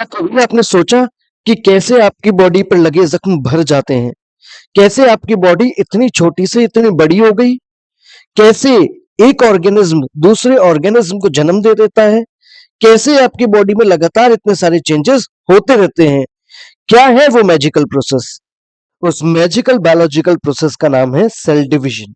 क्या कभी आपने सोचा कि कैसे आपकी बॉडी पर लगे जख्म भर जाते हैं? कैसे आपकी बॉडी इतनी छोटी से इतनी बड़ी हो गई? कैसे एक ऑर्गेनिज्म दूसरे ऑर्गेनिज्म को जन्म दे देता है? कैसे आपकी बॉडी में लगातार इतने सारे चेंजेस होते रहते हैं? क्या है वो मैजिकल प्रोसेस? उस मैजिकल बायोलॉजिकल प्रोसेस का नाम है सेल डिवीजन।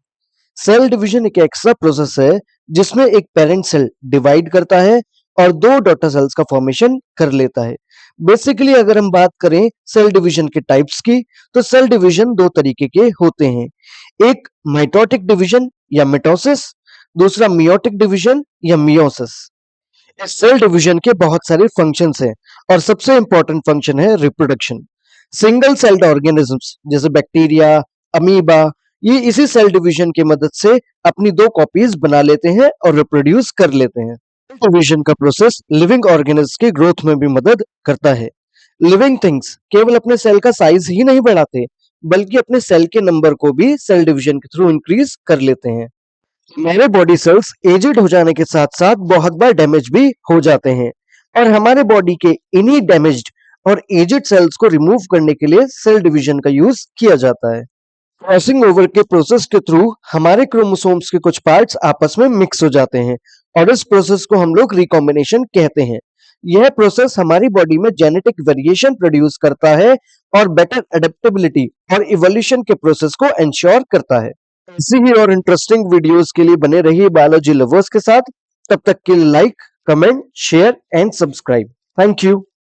सेल डिवीजन एक ऐसा प्रोसेस है जिसमें एक पेरेंट सेल डिवाइड करता है और दो डॉटर सेल्स का फॉर्मेशन कर लेता है। बेसिकली अगर हम बात करें सेल डिवीजन के टाइप्स की, तो सेल डिवीजन दो तरीके के होते हैं। एक माइटोटिक डिवीजन या मिटोसिस, दूसरा मियोटिक डिवीजन या मियोसिस। इस सेल डिवीजन के बहुत सारे फंक्शंस हैं और सबसे इंपॉर्टेंट फंक्शन है रिप्रोडक्शन। सिंगल सेल्ड ऑर्गेनिजम्स जैसे बैक्टीरिया, अमीबा, ये इसी सेल डिवीजन की मदद से अपनी दो कॉपीज बना लेते हैं और रिप्रोड्यूस कर लेते हैं। सेल डिवीजन का प्रोसेस लिविंग ऑर्गेनिज्म की ग्रोथ में भी मदद करता है। लिविंग थिंग्स केवल अपने सेल का साइज ही नहीं बढ़ाते, बल्कि अपने सेल के नंबर को भी सेल डिवीजन के थ्रू इंक्रीज कर लेते हैं। मेरे बॉडी सेल्स एजेड हो जाने के साथ साथ बहुत बार डैमेज भी हो जाते हैं और हमारे बॉडी के इन्हीं डैमेज्ड और एजेड सेल्स को रिमूव करने के लिए सेल डिवीजन का यूज किया जाता है। क्रॉसिंग ओवर के प्रोसेस के थ्रू हमारे क्रोमोसोम्स के कुछ पार्ट्स आपस में मिक्स हो जाते हैं और इस प्रोसेस को हम लोग रिकॉम्बिनेशन कहते हैं। यह प्रोसेस हमारी बॉडी में जेनेटिक वेरिएशन प्रोड्यूस करता है और बेटर एडेप्टेबिलिटी और इवोल्यूशन के प्रोसेस को एंश्योर करता है। ऐसी ही और इंटरेस्टिंग वीडियोस के लिए बने रहिए बायोलॉजी लवर्स के साथ। तब तक के लिए like, comment, share and subscribe. Thank you.